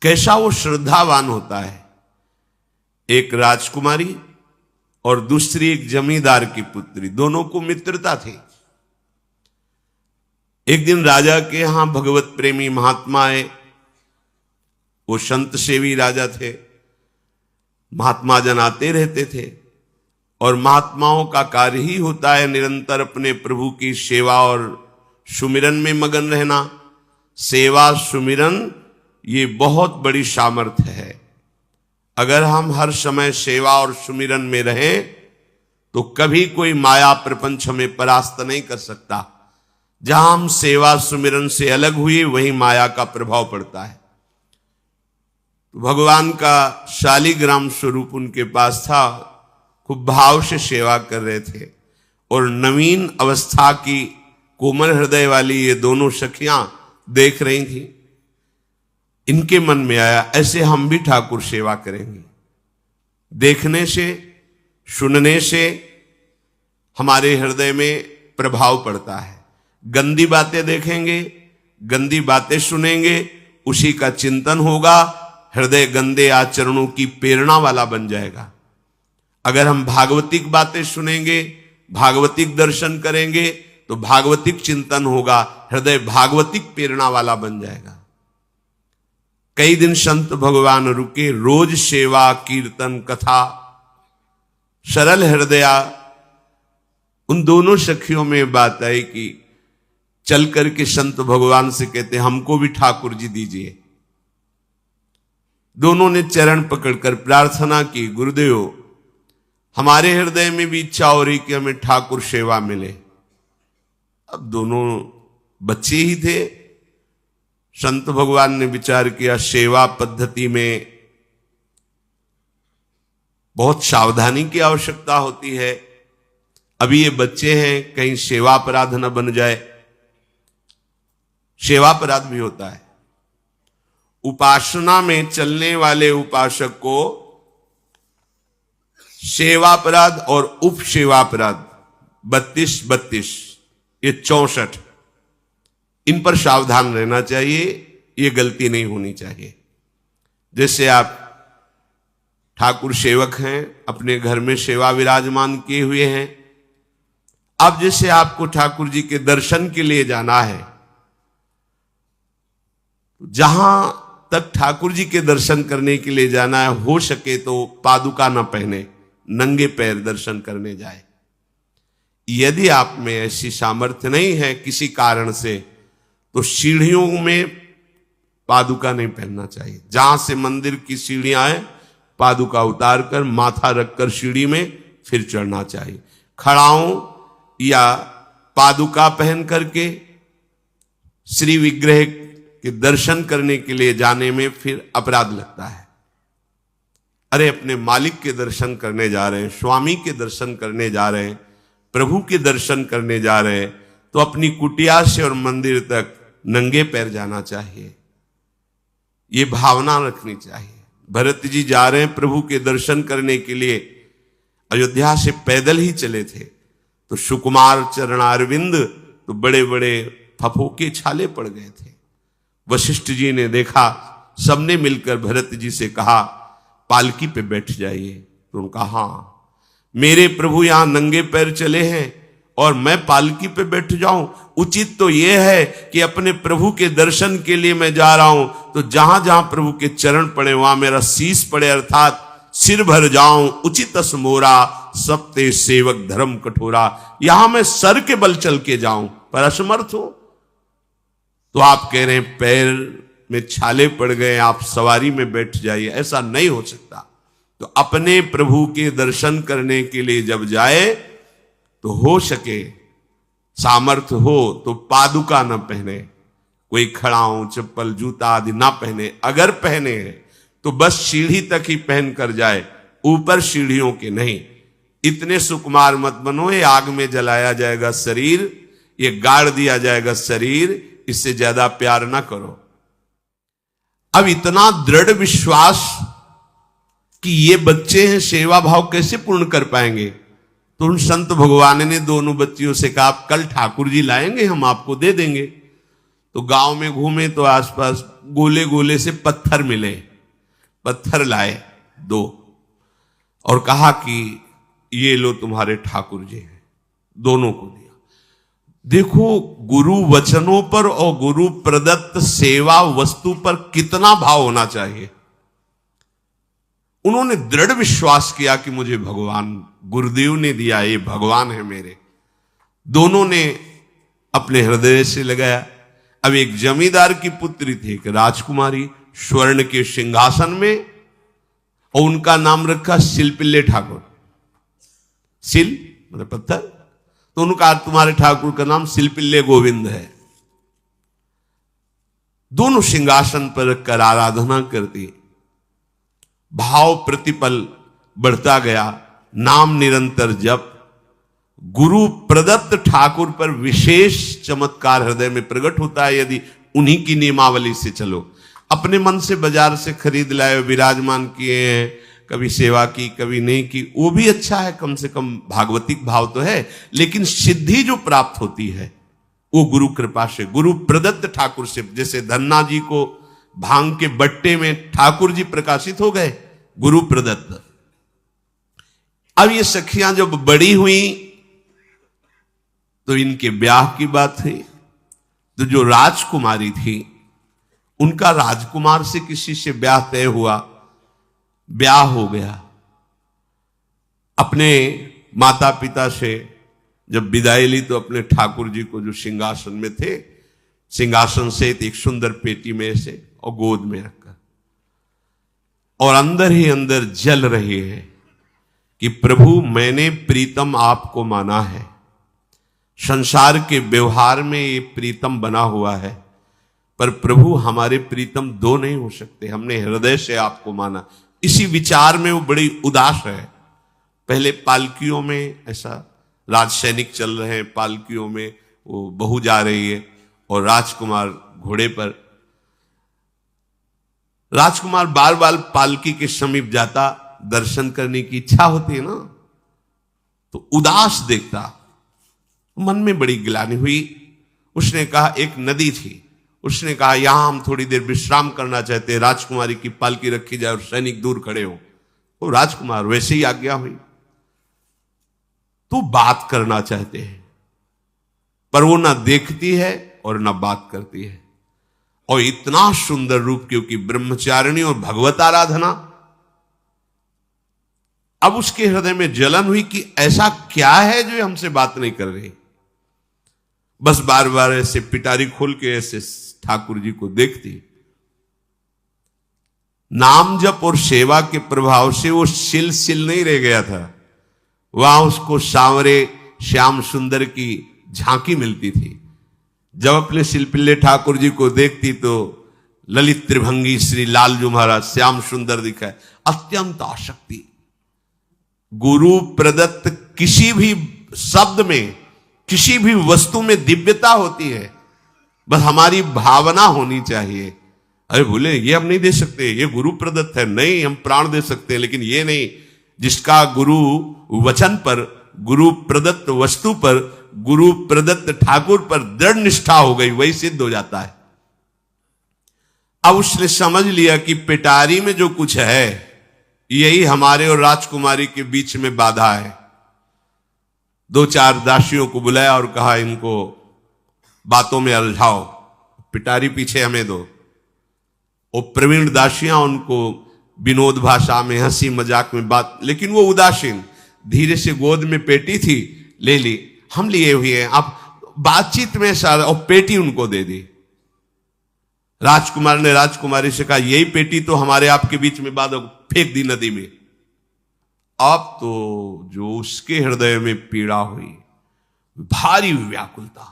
कैसा वो श्रद्धावान होता है। एक राजकुमारी और दूसरी एक जमींदार की पुत्री, दोनों को मित्रता थी। एक दिन राजा के यहां भगवत प्रेमी महात्मा आए। वो संत सेवी राजा थे। महात्मा जन आते रहते थे और महात्माओं का कार्य ही होता है निरंतर अपने प्रभु की सेवा और सुमिरन में मगन रहना। सेवा सुमिरन ये बहुत बड़ी सामर्थ्य है। अगर हम हर समय सेवा और सुमिरन में रहें तो कभी कोई माया प्रपंच हमें परास्त नहीं कर सकता। जहां हम सेवा सुमिरन से अलग हुए वहीं माया का प्रभाव पड़ता है। तो भगवान का शालिग्राम स्वरूप उनके पास था। खूब भाव से सेवा कर रहे थे और नवीन अवस्था की कोमल हृदय वाली ये दोनों सखियां देख रही थी। इनके मन में आया ऐसे हम भी ठाकुर सेवा करेंगे। देखने से सुनने से हमारे हृदय में प्रभाव पड़ता है। गंदी बातें देखेंगे, गंदी बातें सुनेंगे, उसी का चिंतन होगा, हृदय गंदे आचरणों की प्रेरणा वाला बन जाएगा। अगर हम भागवतिक बातें सुनेंगे, भागवतिक दर्शन करेंगे तो भागवतिक चिंतन होगा, हृदय भागवतिक प्रेरणा वाला बन जाएगा। कई दिन संत भगवान रुके, रोज सेवा कीर्तन कथा, सरल हृदया। उन दोनों सखियों में बात आई कि चल करके संत भगवान से कहते हमको भी ठाकुर जी दीजिए। दोनों ने चरण पकड़कर प्रार्थना की, गुरुदेव हमारे हृदय में भी इच्छा हो रही कि हमें ठाकुर सेवा मिले। अब दोनों बच्चे ही थे। संत भगवान ने विचार किया सेवा पद्धति में बहुत सावधानी की आवश्यकता होती है। अभी ये बच्चे हैं, कहीं सेवा अपराध न बन जाए। सेवा अपराध भी होता है। उपासना में चलने वाले उपासक को सेवापराध और उप सेवापराध 32 ये 64, इन पर सावधान रहना चाहिए। ये गलती नहीं होनी चाहिए। जैसे आप ठाकुर सेवक हैं, अपने घर में सेवा विराजमान किए हुए हैं। अब जैसे आपको ठाकुर जी के दर्शन के लिए जाना है, जहां तक ठाकुर जी के दर्शन करने के लिए जाना है, हो सके तो पादुका न पहने, नंगे पैर दर्शन करने जाए। यदि आप में ऐसी सामर्थ्य नहीं है किसी कारण से, तो सीढ़ियों में पादुका नहीं पहनना चाहिए। जहां से मंदिर की सीढ़ियां हैं, पादुका उतार कर माथा रखकर सीढ़ी में फिर चढ़ना चाहिए। खड़ाओं या पादुका पहन करके श्री विग्रह के दर्शन करने के लिए जाने में फिर अपराध लगता है। अरे अपने मालिक के दर्शन करने जा रहे हैं, स्वामी के दर्शन करने जा रहे हैं, प्रभु के दर्शन करने जा रहे हैं, तो अपनी कुटिया से और मंदिर तक नंगे पैर जाना चाहिए। ये भावना रखनी चाहिए। भरत जी जा रहे हैं प्रभु के दर्शन करने के लिए, अयोध्या से पैदल ही चले थे, तो सुकुमार चरणारविंद तो बड़े बड़े फफोके छाले पड़ गए थे। वशिष्ठ जी ने देखा, सबने मिलकर भरत जी से कहा पालकी पे बैठ जाइए। तो उन्होंने कहा हाँ, मेरे प्रभु यहां नंगे पैर चले हैं और मैं पालकी पे बैठ जाऊं? उचित तो यह है कि अपने प्रभु के दर्शन के लिए मैं जा रहा हूं, तो जहां जहां प्रभु के चरण पड़े वहां मेरा शीश पड़े, अर्थात सिर भर जाऊं। उचित मोरा सप्ते सेवक धर्म कठोरा। यहां मैं सर के बल चल के जाऊं पर असमर्थ हूं। तो आप कह रहे हैं पैर में छाले पड़ गए, आप सवारी में बैठ जाइए। ऐसा नहीं हो सकता। तो अपने प्रभु के दर्शन करने के लिए जब जाए तो हो सके, सामर्थ्य हो तो पादुका न पहने, कोई खड़ाऊं चप्पल जूता आदि ना पहने। अगर पहने हैं तो बस सीढ़ी तक ही पहन कर जाए, ऊपर सीढ़ियों के नहीं। इतने सुकुमार मत बनो, ये आग में जलाया जाएगा शरीर, ये गाड़ दिया जाएगा शरीर, इससे ज्यादा प्यार ना करो। अब इतना दृढ़ विश्वास कि ये बच्चे हैं, सेवा भाव कैसे पूर्ण कर पाएंगे? तो उन संत भगवान ने दोनों बच्चियों से कहा, कल ठाकुर जी लाएंगे, हम आपको दे देंगे। तो गांव में घूमे तो आसपास गोले गोले से पत्थर मिले, पत्थर लाए 2 और कहा कि ये लो तुम्हारे ठाकुर जी हैं, दोनों को दिया। देखो गुरु वचनों पर और गुरु प्रदत्त सेवा वस्तु पर कितना भाव होना चाहिए। उन्होंने दृढ़ विश्वास किया कि मुझे भगवान गुरुदेव ने दिया, ये भगवान है मेरे। दोनों ने अपने हृदय से लगाया। अब एक जमींदार की पुत्री थी, एक राजकुमारी, स्वर्ण के सिंहासन में, और उनका नाम रखा शिलपिल्ले ठाकुर। शिल मतलब पत्थर, तो उनका तुम्हारे ठाकुर का नाम शिलपिल्ले गोविंद है। दोनों सिंहासन पर रखकर आराधना करती, भाव प्रतिपल बढ़ता गया, नाम निरंतर जप। गुरु प्रदत्त ठाकुर पर विशेष चमत्कार हृदय में प्रकट होता है यदि उन्हीं की नियमावली से चलो। अपने मन से बाजार से खरीद लाए, विराजमान किए हैं, कभी सेवा की कभी नहीं की, वो भी अच्छा है, कम से कम भागवतिक भाव तो है, लेकिन सिद्धि जो प्राप्त होती है वो गुरु कृपा से, गुरु प्रदत्त ठाकुर से। जैसे धन्ना जी को भांग के बट्टे में ठाकुर जी प्रकाशित हो गए, गुरु प्रदत्त। अब ये सखियां जब बड़ी हुई तो इनके ब्याह की बात हुई। तो जो राजकुमारी थी उनका राजकुमार से किसी से ब्याह तय हुआ, ब्याह हो गया। अपने माता पिता से जब विदाई ली तो अपने ठाकुर जी को जो सिंहासन में थे, सिंहासन से एक सुंदर पेटी में से और गोद में रखकर, और अंदर ही अंदर जल रहे हैं कि प्रभु मैंने प्रीतम आपको माना है, संसार के व्यवहार में ये प्रीतम बना हुआ है, पर प्रभु हमारे प्रीतम 2 नहीं हो सकते, हमने हृदय से आपको माना। इसी विचार में वो बड़ी उदास है। पहले पालकियों में ऐसा राज सैनिक चल रहे हैं, पालकियों में वो बहू जा रही है और राजकुमार घोड़े पर। राजकुमार बार बार पालकी के समीप जाता, दर्शन करने की इच्छा होती है ना, तो उदास देखता, मन में बड़ी गिलानी हुई। उसने कहा, एक नदी थी, उसने कहा यहां हम थोड़ी देर विश्राम करना चाहते हैं, राजकुमारी की पालकी रखी जाए और सैनिक दूर खड़े हो। तो राजकुमार वैसे ही आज्ञा हुई। तो बात करना चाहते हैं, पर वो ना देखती है और ना बात करती है, और इतना सुंदर रूप, क्योंकि ब्रह्मचारिणी और भगवत आराधना। अब उसके हृदय में जलन हुई कि ऐसा क्या है जो हमसे बात नहीं कर रही। बस बार बार ऐसे पिटारी खोल के ऐसे ठाकुर जी को देखती। नाम जप और सेवा के प्रभाव से वो सिल नहीं रह गया था, वहां उसको सांवरे श्याम सुंदर की झांकी मिलती थी। जब अपने शिलपिल्ले ठाकुर जी को देखती तो ललित त्रिभंगी श्री लालजू महाराज श्याम सुंदर दिखाए, अत्यंत आसक्ति। गुरु प्रदत्त किसी भी शब्द में, किसी भी वस्तु में दिव्यता होती है, बस हमारी भावना होनी चाहिए। अरे बोले ये हम नहीं दे सकते, ये गुरु प्रदत्त है, नहीं हम प्राण दे सकते हैं, लेकिन ये नहीं। जिसका गुरु वचन पर, गुरु प्रदत्त वस्तु पर, गुरु प्रदत्त ठाकुर पर दृढ़ निष्ठा हो गई, वही सिद्ध हो जाता है। अब उसने समझ लिया कि पिटारी में जो कुछ है यही हमारे और राजकुमारी के बीच में बाधा है। 2-4 दासियों को बुलाया और कहा इनको बातों में उलझाओ, पिटारी पीछे हमें दो। और प्रवीण दासियां उनको विनोद भाषा में, हंसी मजाक में बात, लेकिन वो उदासीन, धीरे से गोद में पेटी थी, ले ली, हम लिए हुए हैं, आप बातचीत में सारा, और पेटी उनको दे दी। राजकुमार ने राजकुमारी से कहा यही पेटी तो हमारे आपके बीच में बात, फेंक दी नदी में। अब तो जो उसके हृदय में पीड़ा हुई, भारी व्याकुलता।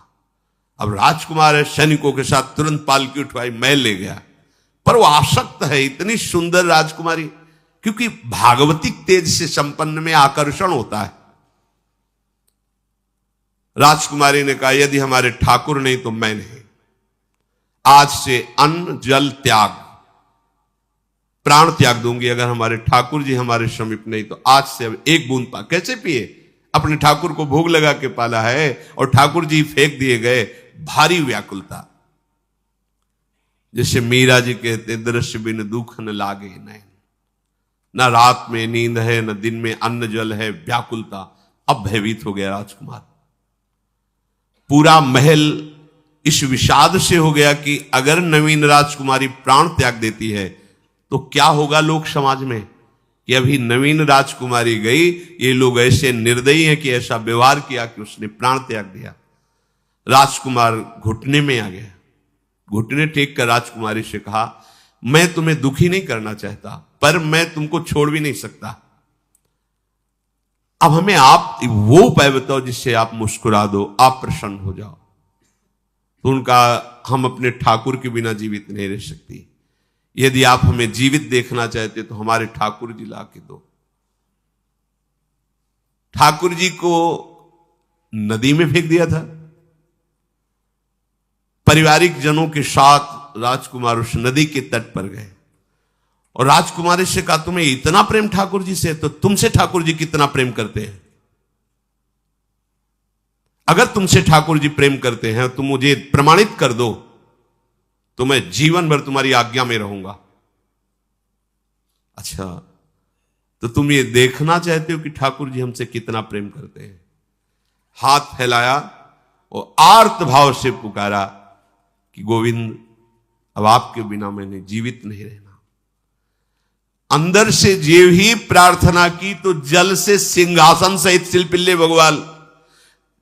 अब राजकुमार है, सैनिकों के साथ तुरंत पालकी उठवाई, महल ले गया। पर वो आसक्त है, इतनी सुंदर राजकुमारी, क्योंकि भागवतिक तेज से संपन्न में आकर्षण होता है। राजकुमारी ने कहा यदि हमारे ठाकुर नहीं तो मैं नहीं, आज से अन्न जल त्याग, प्राण त्याग दूंगी। अगर हमारे ठाकुर जी हमारे समीप नहीं तो आज से अब एक बूंद पा। कैसे पिए? अपने ठाकुर को भोग लगा के पाला है और ठाकुर जी फेंक दिए गए। भारी व्याकुलता। जैसे मीरा जी कहते, दृश्य बिन दुख न लागे नैन, न रात में नींद है न दिन में अन्न जल है, व्याकुलता। अब भयभीत हो गया राजकुमार। पूरा महल इस विषाद से हो गया कि अगर नवीन राजकुमारी प्राण त्याग देती है तो क्या होगा लोक समाज में, कि अभी नवीन राजकुमारी गई, ये लोग ऐसे निर्दयी हैं कि ऐसा व्यवहार किया कि उसने प्राण त्याग दिया। राजकुमार घुटने में आ गया, घुटने टेक कर राजकुमारी से कहा, मैं तुम्हें दुखी नहीं करना चाहता, पर मैं तुमको छोड़ भी नहीं सकता। अब हमें आप वो उपाय बताओ जिससे आप मुस्कुरा दो, आप प्रसन्न हो जाओ। तो उनका, हम अपने ठाकुर के बिना जीवित नहीं रह सकती। यदि आप हमें जीवित देखना चाहते तो हमारे ठाकुर जी ला के दो। ठाकुर जी को नदी में फेंक दिया था। पारिवारिक जनों के साथ राजकुमार उस नदी के तट पर गए और राजकुमारी से कहा, तुम्हें इतना प्रेम ठाकुर जी से, तो तुमसे ठाकुर जी कितना प्रेम करते हैं? अगर तुमसे ठाकुर जी प्रेम करते हैं तो मुझे प्रमाणित कर दो, तो मैं जीवन भर तुम्हारी आज्ञा में रहूंगा। अच्छा, तो तुम ये देखना चाहते हो कि ठाकुर जी हमसे कितना प्रेम करते हैं? हाथ फैलाया और आर्त भाव से पुकारा कि गोविंद, अब आपके बिना मैंने जीवित नहीं रहना। अंदर से जे ही प्रार्थना की तो जल से सिंहासन सहित सिलपिल्ले भगवान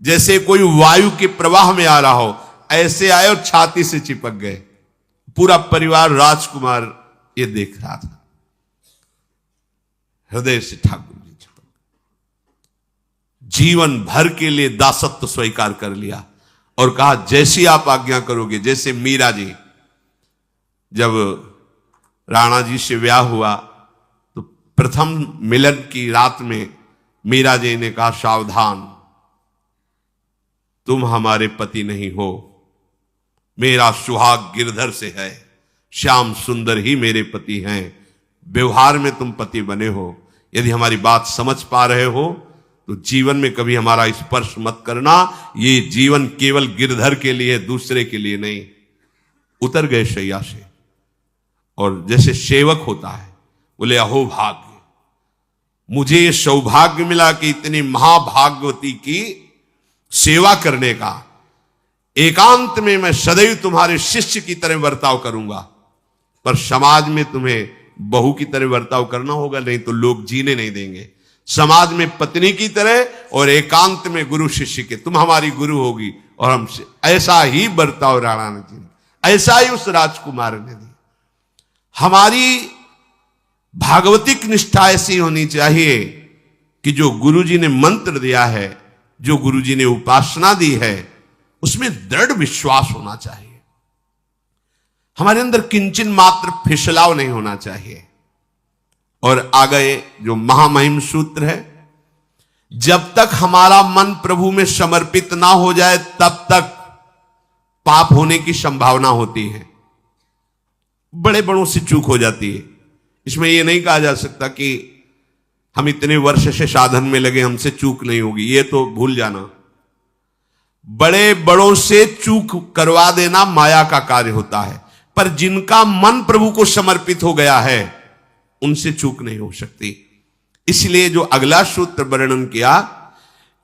जैसे कोई वायु के प्रवाह में आ रहा हो, ऐसे आए और छाती से चिपक गए। पूरा परिवार, राजकुमार ये देख रहा था। हृदय से ठाकुर जी चिपक, जीवन भर के लिए दासत्व स्वीकार कर लिया और कहा, जैसी आप आज्ञा करोगे। जैसे मीरा जी, जब राणा जी से ब्याह हुआ तो प्रथम मिलन की रात में मीरा जी ने कहा, सावधान, तुम हमारे पति नहीं हो, मेरा सुहाग गिरधर से है, श्याम सुंदर ही मेरे पति हैं। व्यवहार में तुम पति बने हो, यदि हमारी बात समझ पा रहे हो तो जीवन में कभी हमारा स्पर्श मत करना। ये जीवन केवल गिरधर के लिए, दूसरे के लिए नहीं। उतर गए शैया से और जैसे सेवक होता है, बोले, अहो भाग्य, मुझे ये सौभाग्य मिला कि इतनी महाभागवती की सेवा करने का। एकांत में मैं सदैव तुम्हारे शिष्य की तरह बर्ताव करूंगा, पर समाज में तुम्हें बहू की तरह बर्ताव करना होगा, नहीं तो लोग जीने नहीं देंगे। समाज में पत्नी की तरह और एकांत में गुरु शिष्य के, तुम हमारी गुरु होगी और हमसे। ऐसा ही बर्ताव राणा ने जी, ऐसा ही उस राजकुमार ने दी। हमारी भागवतिक निष्ठा ऐसी होनी चाहिए कि जो गुरु जी ने मंत्र दिया है, जो गुरु जी ने उपासना दी है, उसमें दृढ़ विश्वास होना चाहिए। हमारे अंदर किंचन मात्र फिसलाव नहीं होना चाहिए। और आगे जो महामहिम सूत्र है, जब तक हमारा मन प्रभु में समर्पित ना हो जाए तब तक पाप होने की संभावना होती है। बड़े बड़ों से चूक हो जाती है। इसमें यह नहीं कहा जा सकता कि हम इतने वर्ष से साधन में लगे, हमसे चूक नहीं होगी, ये तो भूल जाना। बड़े बड़ों से चूक करवा देना माया का कार्य होता है, पर जिनका मन प्रभु को समर्पित हो गया है उनसे चूक नहीं हो सकती। इसलिए जो अगला सूत्र वर्णन किया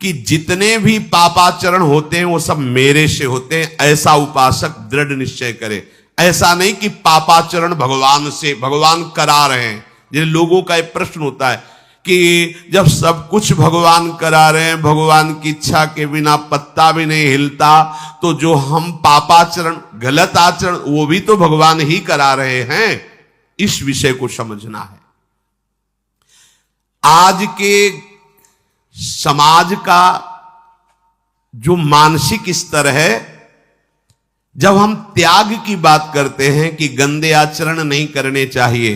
कि जितने भी पापाचरण होते हैं वो सब मेरे से होते हैं, ऐसा उपासक दृढ़ निश्चय करे। ऐसा नहीं कि पापाचरण भगवान से, भगवान करा रहे हैं। जिन लोगों का एक प्रश्न होता है कि जब सब कुछ भगवान करा रहे हैं, भगवान की इच्छा के बिना पत्ता भी नहीं हिलता, तो जो हम पापाचरण, गलत आचरण, वो भी तो भगवान ही करा रहे हैं। इस विषय को समझना है। आज के समाज का जो मानसिक स्तर है, जब हम त्याग की बात करते हैं कि गंदे आचरण नहीं करने चाहिए,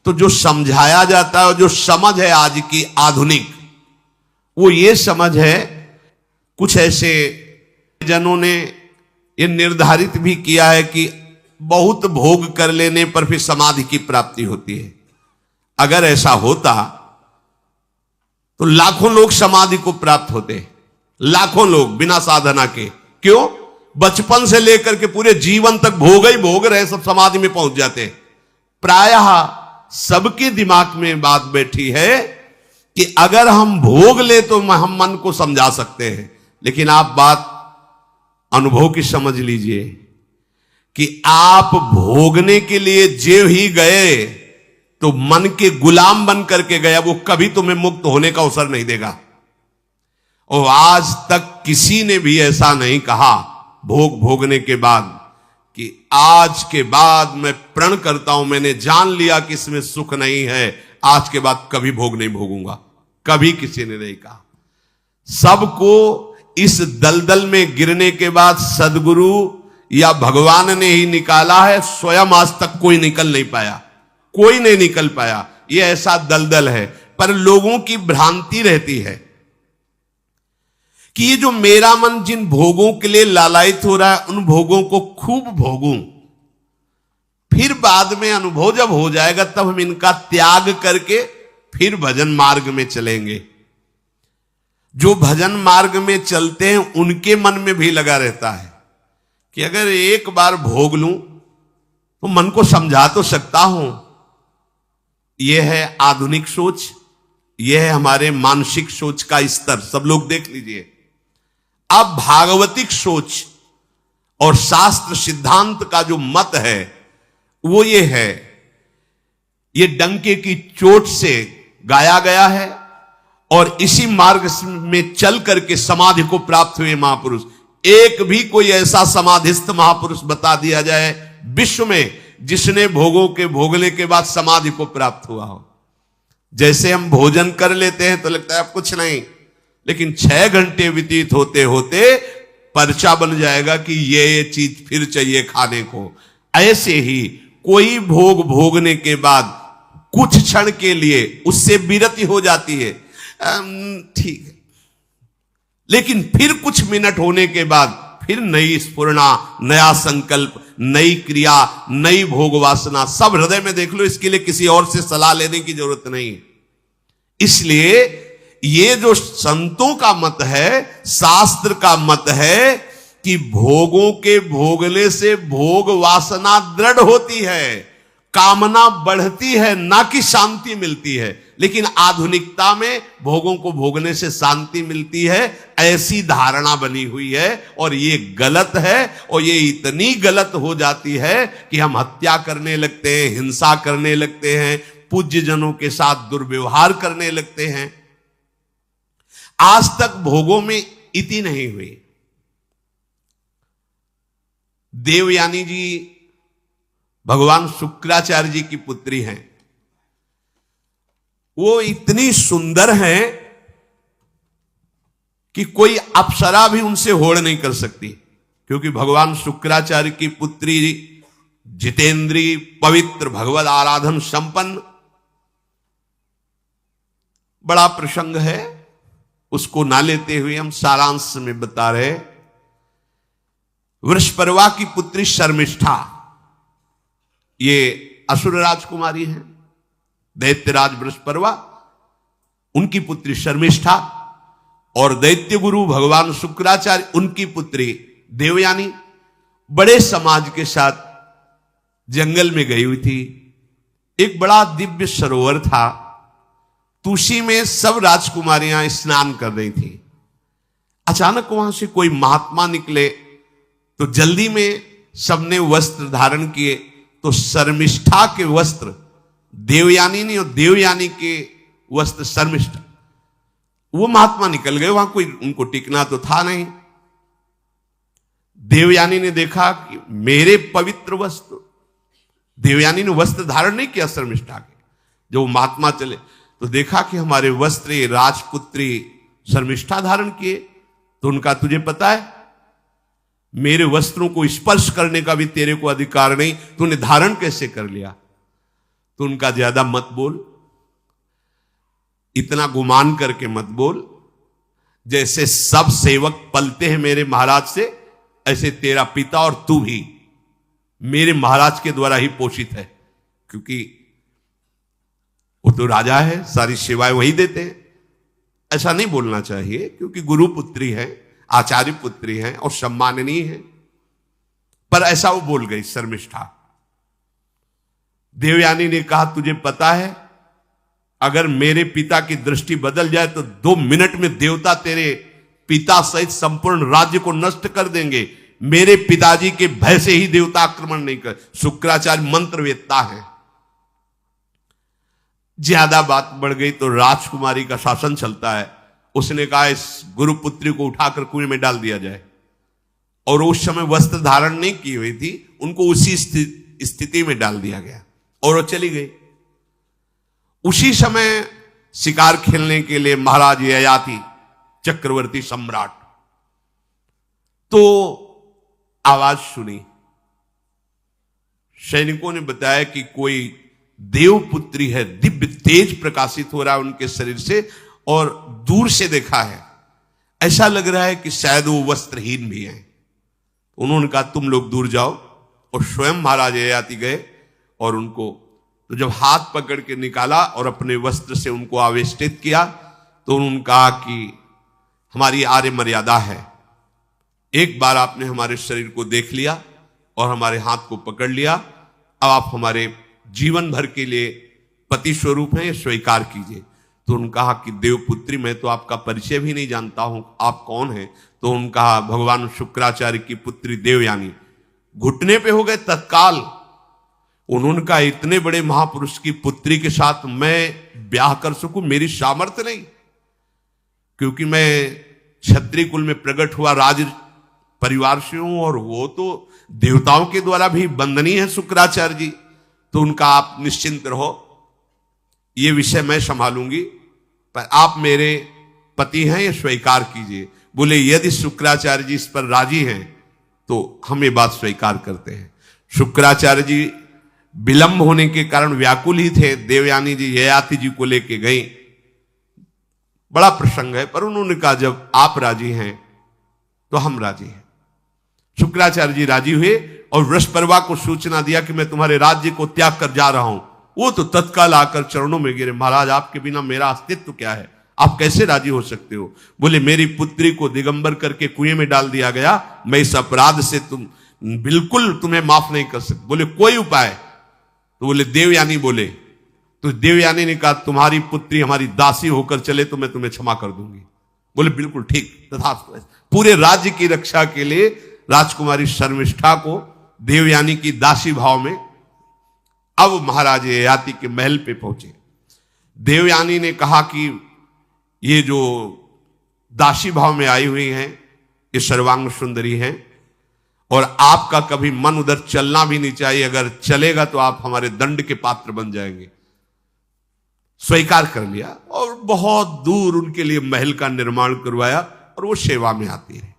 तो जो समझाया जाता है और जो समझ है आज की आधुनिक, वो ये समझ है, कुछ ऐसे जनों ने ये निर्धारित भी किया है कि बहुत भोग कर लेने पर फिर समाधि की प्राप्ति होती है। अगर ऐसा होता तो लाखों लोग समाधि को प्राप्त होते, लाखों लोग बिना साधना के। क्यों? बचपन से लेकर के पूरे जीवन तक भोग ही भोग रहे, सब समाधि में पहुंच जाते हैं। प्रायः सबके दिमाग में बात बैठी है कि अगर हम भोग ले तो हम मन को समझा सकते हैं, लेकिन आप बात अनुभव की समझ लीजिए कि आप भोगने के लिए जो ही गए तो मन के गुलाम बन करके गया, वो कभी तुम्हें मुक्त होने का अवसर नहीं देगा। और आज तक किसी ने भी ऐसा नहीं कहा भोग भोगने के बाद कि आज के बाद मैं प्रण करता हूं, मैंने जान लिया कि इसमें सुख नहीं है, आज के बाद कभी भोग नहीं भोगूंगा, कभी किसी ने नहीं कहा। सबको इस दलदल में गिरने के बाद सदगुरु या भगवान ने ही निकाला है, स्वयं आज तक कोई निकल नहीं पाया, कोई नहीं निकल पाया। ये ऐसा दलदल है। पर लोगों की भ्रांति रहती है कि ये जो मेरा मन जिन भोगों के लिए लालायित हो रहा है, उन भोगों को खूब भोगूं, फिर बाद में अनुभव जब हो जाएगा तब हम इनका त्याग करके फिर भजन मार्ग में चलेंगे। जो भजन मार्ग में चलते हैं उनके मन में भी लगा रहता है कि अगर एक बार भोग लूं तो मन को समझा तो सकता हूं। यह है आधुनिक सोच, यह है हमारे मानसिक सोच का स्तर। सब लोग देख लीजिए। अब भागवतिक सोच और शास्त्र सिद्धांत का जो मत है वो ये है, ये डंके की चोट से गाया गया है और इसी मार्ग में चल करके समाधि को प्राप्त हुए महापुरुष। एक भी कोई ऐसा समाधिस्थ महापुरुष बता दिया जाए विश्व में जिसने भोगों के भोगने के बाद समाधि को प्राप्त हुआ हो। जैसे हम भोजन कर लेते हैं तो लगता है अब कुछ नहीं, लेकिन 6 घंटे व्यतीत होते होते पर्चा बन जाएगा कि ये चीज फिर चाहिए खाने को। ऐसे ही कोई भोग भोगने के बाद कुछ क्षण के लिए उससे विरति हो जाती है, ठीक है, लेकिन फिर कुछ मिनट होने के बाद फिर नई स्फुरना, नया संकल्प, नई क्रिया, नई भोग वासना सब हृदय में देख लो। इसके लिए किसी और से सलाह लेने की जरूरत नहीं है। इसलिए ये जो संतों का मत है, शास्त्र का मत है कि भोगों के भोगने से भोग वासना दृढ़ होती है, कामना बढ़ती है, ना कि शांति मिलती है। लेकिन आधुनिकता में भोगों को भोगने से शांति मिलती है, ऐसी धारणा बनी हुई है और ये गलत है। और ये इतनी गलत हो जाती है कि हम हत्या करने लगते हैं, हिंसा करने लगते हैं, पूज्य जनों के साथ दुर्व्यवहार करने लगते हैं। आज तक भोगों में इति नहीं हुई। देवयानी जी भगवान शुक्राचार्य जी की पुत्री हैं। वो इतनी सुंदर हैं कि कोई अप्सरा भी उनसे होड़ नहीं कर सकती, क्योंकि भगवान शुक्राचार्य की पुत्री जितेंद्री, पवित्र, भगवत आराधन संपन्न। बड़ा प्रसंग है, उसको ना लेते हुए हम सारांश में बता रहे। वृषपर्वा की पुत्री शर्मिष्ठा, ये असुर राजकुमारी है, दैत्यराज वृषपर्वा, उनकी पुत्री शर्मिष्ठा, और दैत्य गुरु भगवान शुक्राचार्य उनकी पुत्री देवयानी बड़े समाज के साथ जंगल में गई हुई थी। एक बड़ा दिव्य सरोवर था, तुलसी में सब राजकुमारियां स्नान कर रही थी। अचानक वहां से कोई महात्मा निकले तो जल्दी में सबने वस्त्र धारण किए, तो शर्मिष्ठा के वस्त्र देवयानी ने और देवयानी के वस्त्र शर्मिष्ठा, वो महात्मा निकल गए। वहां कोई उनको टिकना तो था नहीं। देवयानी ने देखा कि मेरे पवित्र वस्त्र, देवयानी ने वस्त्र धारण नहीं किया शर्मिष्ठा के। जो महात्मा चले तो देखा कि हमारे वस्त्र राजपुत्री शर्मिष्ठा धारण किए। तो उनका तुझे पता है मेरे वस्त्रों को स्पर्श करने का भी तेरे को अधिकार नहीं, तूने धारण कैसे कर लिया? तो उनका ज्यादा मत बोल, इतना गुमान करके मत बोल। जैसे सब सेवक पलते हैं मेरे महाराज से, ऐसे तेरा पिता और तू भी मेरे महाराज के द्वारा ही पोषित है, क्योंकि वो तो राजा है, सारी सेवाएं वही देते हैं। ऐसा नहीं बोलना चाहिए, क्योंकि गुरु पुत्री है, आचार्य पुत्री है और सम्माननीय है। पर ऐसा वो बोल गई शर्मिष्ठा। देवयानी ने कहा, तुझे पता है अगर मेरे पिता की दृष्टि बदल जाए तो 2 मिनट में देवता तेरे पिता सहित संपूर्ण राज्य को नष्ट कर देंगे। मेरे पिताजी के भय से ही देवता आक्रमण नहीं कर। शुक्राचार्य मंत्रवेत्ता है। ज्यादा बात बढ़ गई तो राजकुमारी का शासन चलता है। उसने कहा इस गुरुपुत्री को उठाकर कुएं में डाल दिया जाए। और उस समय वस्त्र धारण नहीं की हुई थी, उनको उसी स्थिति में डाल दिया गया और वो चली गई। उसी समय शिकार खेलने के लिए महाराज ययाति चक्रवर्ती सम्राट तो आवाज सुनी। सैनिकों ने बताया कि कोई देवपुत्री है, दिव्य तेज प्रकाशित हो रहा है उनके शरीर से, और दूर से देखा है ऐसा लग रहा है कि शायद वो वस्त्रहीन भी हैं। उन्होंने कहा तुम लोग दूर जाओ, और स्वयं महाराज ययाति गए और उनको तो जब हाथ पकड़ के निकाला और अपने वस्त्र से उनको आवेष्टित किया तो उन्होंने कहा कि हमारी आर्य मर्यादा है, एक बार आपने हमारे शरीर को देख लिया और हमारे हाथ को पकड़ लिया, अब आप हमारे जीवन भर के लिए पति स्वरूप हैं, स्वीकार कीजिए। तो उन्होंने कहा कि देवपुत्री मैं तो आपका परिचय भी नहीं जानता हूं, आप कौन हैं? तो उन्होंने कहा भगवान शुक्राचार्य की पुत्री देवयानी। घुटने पे हो गए तत्काल। उन्होंने कहा इतने बड़े महापुरुष की पुत्री के साथ मैं ब्याह कर सकूं, मेरी सामर्थ्य नहीं, क्योंकि मैं क्षत्रिय कुल में प्रकट हुआ राज परिवार से हूं और वो तो देवताओं के द्वारा भी वंदनीय है शुक्राचार्य जी। तो उनका आप निश्चिंत रहो, ये विषय मैं संभालूंगी, पर आप मेरे पति हैं, ये स्वीकार कीजिए। बोले यदि शुक्राचार्य जी इस पर राजी हैं तो हम ये बात स्वीकार करते हैं। शुक्राचार्य जी विलंब होने के कारण व्याकुल ही थे। देवयानी जी ययाति जी को लेके गई। बड़ा प्रसंग है, पर उन्होंने कहा जब आप राजी हैं तो हम राजी हैं। शुक्राचार्य जी राजी हुए और वृषपर्वा को सूचना दिया कि मैं तुम्हारे राज्य को त्याग कर जा रहा हूं। वो तो तत्काल आकर चरणों में गिरे, महाराज आपके बिना मेरा अस्तित्व क्या है, आप कैसे राजी हो सकते हो? बोले मेरी पुत्री को दिगंबर करके कुएं में डाल दिया गया, मैं इस अपराध से बिल्कुल तुम्हें माफ नहीं कर सकती। बोले कोई उपाय? तो बोले देवयानी बोले। तो देवयानी ने कहा तुम्हारी पुत्री हमारी दासी होकर चले तो मैं तुम्हें क्षमा कर दूंगी। बोले बिल्कुल ठीक, तथास्तु। पूरे राज्य की रक्षा के लिए राजकुमारी शर्मिष्ठा को देवयानी की दासी भाव में अब महाराज ययाति के महल पे पहुंचे। देवयानी ने कहा कि ये जो दासी भाव में आई हुई हैं ये सर्वांग सुंदरी हैं और आपका कभी मन उधर चलना भी नहीं चाहिए, अगर चलेगा तो आप हमारे दंड के पात्र बन जाएंगे। स्वीकार कर लिया और बहुत दूर उनके लिए महल का निर्माण करवाया और वो सेवा में आती रही।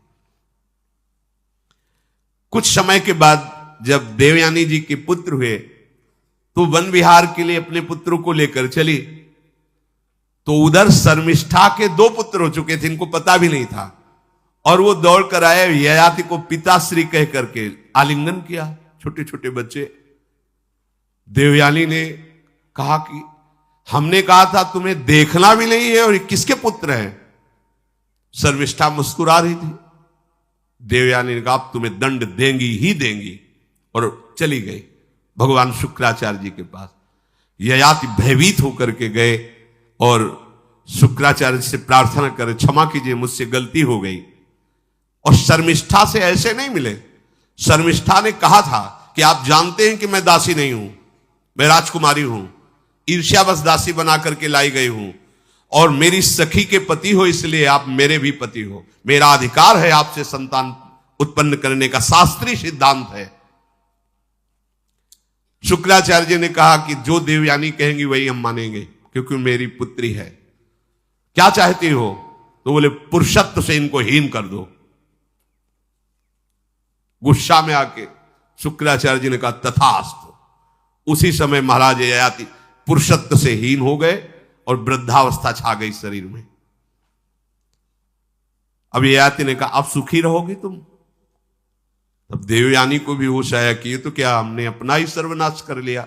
कुछ समय के बाद जब देवयानी जी के पुत्र हुए तो वन विहार के लिए अपने पुत्रों को लेकर चली, तो उधर शर्मिष्ठा के 2 पुत्र हो चुके थे, इनको पता भी नहीं था, और वो दौड़ कर आए, ययाति को पिताश्री कह करके आलिंगन किया। छोटे छोटे बच्चे। देवयानी ने कहा कि हमने कहा था तुम्हें देखना भी नहीं है और ये किसके पुत्र हैं? शर्मिष्ठा मुस्कुरा रही थी। देवयानी ने कहा अब तुम्हें दंड देंगी ही देंगी, और चली गई भगवान शुक्राचार्य जी के पास। ययाति भयभीत होकर के गए और शुक्राचार्य से प्रार्थना करे क्षमा कीजिए मुझसे गलती हो गई। और शर्मिष्ठा से ऐसे नहीं मिले। शर्मिष्ठा ने कहा था कि आप जानते हैं कि मैं दासी नहीं हूं, मैं राजकुमारी हूं, ईर्ष्यावश दासी बना करके लाई गई हूं, और मेरी सखी के पति हो इसलिए आप मेरे भी पति हो, मेरा अधिकार है आपसे संतान उत्पन्न करने का, शास्त्रीय सिद्धांत है। शुक्राचार्य जी ने कहा कि जो देवयानी कहेंगी वही हम मानेंगे, क्योंकि मेरी पुत्री है। क्या चाहती हो? तो बोले पुरुषत्व से इनको हीन कर दो। गुस्सा में आके शुक्राचार्य जी ने कहा तथास्तु। उसी समय महाराज ययाति पुरुषत्व से हीन हो गए और वृद्धावस्था छा गई शरीर में। अब ययाति ने कहा अब सुखी रहोगी तुम। तब देवयानी को भी होश आया कि ये तो क्या हमने अपना ही सर्वनाश कर लिया।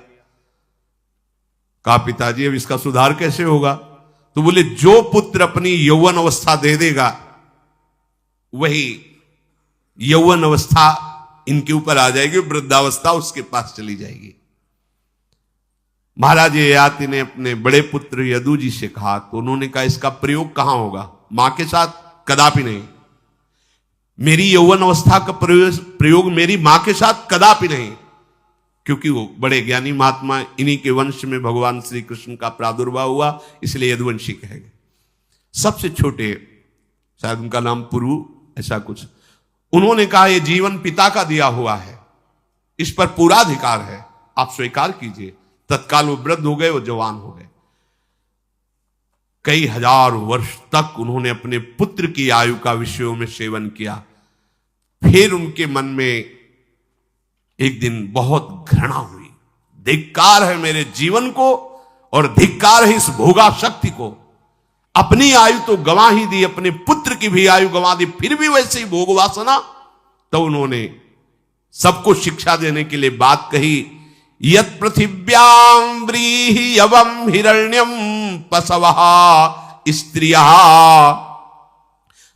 कहा पिताजी अब इसका सुधार कैसे होगा? तो बोले जो पुत्र अपनी यौवन अवस्था दे देगा वही यौवन अवस्था इनके ऊपर आ जाएगी, वृद्धावस्था उसके पास चली जाएगी। महाराज ययाति ने अपने बड़े पुत्र यदु जी से कहा, तो उन्होंने कहा इसका प्रयोग कहां होगा? मां के साथ कदापि नहीं। मेरी यौवन अवस्था का प्रयोग मेरी मां के साथ कदापि नहीं, क्योंकि वो बड़े ज्ञानी महात्मा, इन्हीं के वंश में भगवान श्री कृष्ण का प्रादुर्भाव हुआ, इसलिए यदुवंशी कहे गए। सबसे छोटे, शायद उनका नाम पुरु, ऐसा कुछ, उन्होंने कहा यह जीवन पिता का दिया हुआ है, इस पर पूरा अधिकार है, आप स्वीकार कीजिए। तत्काल वो वृद्ध हो गए, वो जवान हो गए। कई हजार वर्ष तक उन्होंने अपने पुत्र की आयु का विषयों में सेवन किया। फिर उनके मन में एक दिन बहुत घृणा हुई, धिक्कार है मेरे जीवन को और धिक्कार है इस भोगा शक्ति को। अपनी आयु तो गंवा ही दी, अपने पुत्र की भी आयु गंवा दी, फिर भी वैसे ही भोग वासना। तो उन्होंने सबको शिक्षा देने के लिए बात कही, यत् पृथिव्यां व्रीहि यवं हिरण्यं पशवः स्त्रियः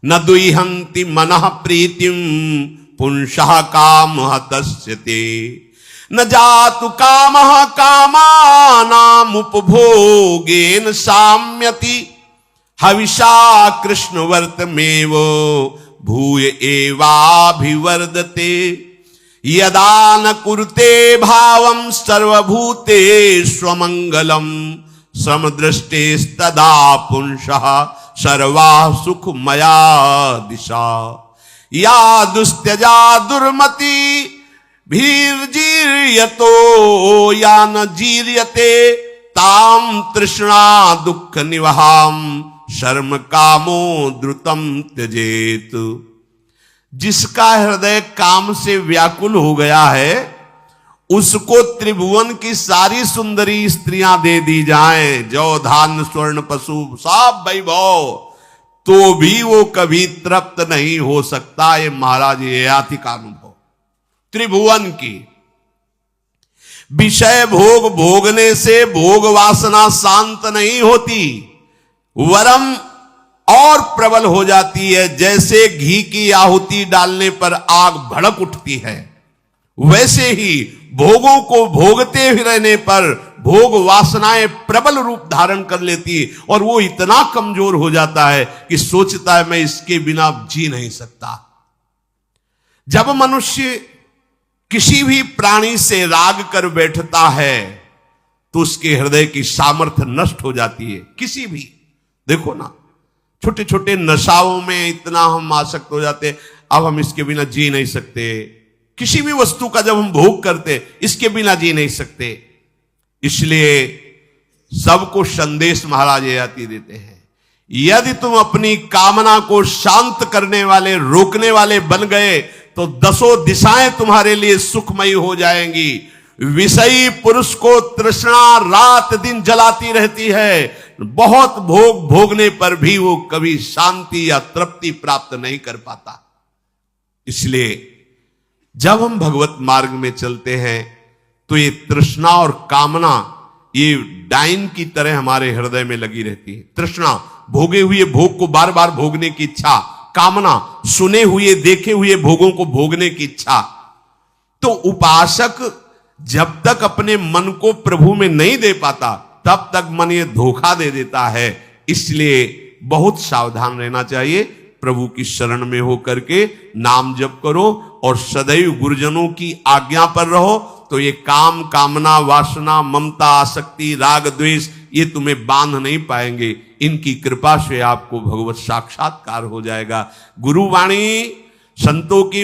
न दुह्यन्ति मनः प्रीतिं पुंसः कामः तस्यते न जातु कामः कामानाम् उपभोगेन साम्यति हविषा कृष्णवर्तमेव भूय एवाभिवर्धते यदा न कुरुते भावं सर्वभूतेष्वमङ्गलं समदृष्टेस्तदा पुंसः सर्वा सुखमया दिशा या दुस्त्यजा दुर्मति भीर्जीर्यतो या न जीर्यते ताम तृष्णा दुःख निवहाम शर्म कामो द्रुतम त्यजेत। जिसका हृदय काम से व्याकुल हो गया है, उसको त्रिभुवन की सारी सुंदरी स्त्रियां दे दी जाएं, जौ धान स्वर्ण पशु सब वैभव, तो भी वो कभी तृप्त नहीं हो सकता। ये महाराज ययाति का अनुभव। त्रिभुवन की विषय भोग भोगने से भोग वासना शांत नहीं होती, वरम और प्रबल हो जाती है। जैसे घी की आहुति डालने पर आग भड़क उठती है, वैसे ही भोगों को भोगते हुए रहने पर भोग वासनाएं प्रबल रूप धारण कर लेती और वो इतना कमजोर हो जाता है कि सोचता है मैं इसके बिना जी नहीं सकता। जब मनुष्य किसी भी प्राणी से राग कर बैठता है तो उसके हृदय की सामर्थ्य नष्ट हो जाती है। किसी भी, देखो ना, छोटे छोटे नशाओं में इतना हम आसक्त हो जाते, अब हम इसके बिना जी नहीं सकते। किसी भी वस्तु का जब हम भोग करते, इसके बिना जी नहीं सकते। इसलिए सबको संदेश महाराज ययाति देते हैं, यदि तुम अपनी कामना को शांत करने वाले, रोकने वाले बन गए तो दसों दिशाएं तुम्हारे लिए सुखमयी हो जाएंगी। विषयी पुरुष को तृष्णा रात दिन जलाती रहती है, बहुत भोग भोगने पर भी वो कभी शांति या तृप्ति प्राप्त नहीं कर पाता। इसलिए जब हम भगवत मार्ग में चलते हैं तो ये तृष्णा और कामना ये डाइन की तरह हमारे हृदय में लगी रहती है। तृष्णा, भोगे हुए भोग को बार बार भोगने की इच्छा, कामना, सुने हुए देखे हुए भोगों को भोगने की इच्छा। तो उपासक जब तक अपने मन को प्रभु में नहीं दे पाता, तब तक मन ये धोखा दे देता है। इसलिए बहुत सावधान रहना चाहिए। प्रभु की शरण में होकर के नाम जप करो और सदैव गुरुजनों की आज्ञा पर रहो, तो ये काम, कामना, वासना, ममता, आसक्ति, राग, द्वेष ये तुम्हें बांध नहीं पाएंगे। इनकी कृपा से आपको भगवत साक्षात्कार हो जाएगा। गुरुवाणी संतों की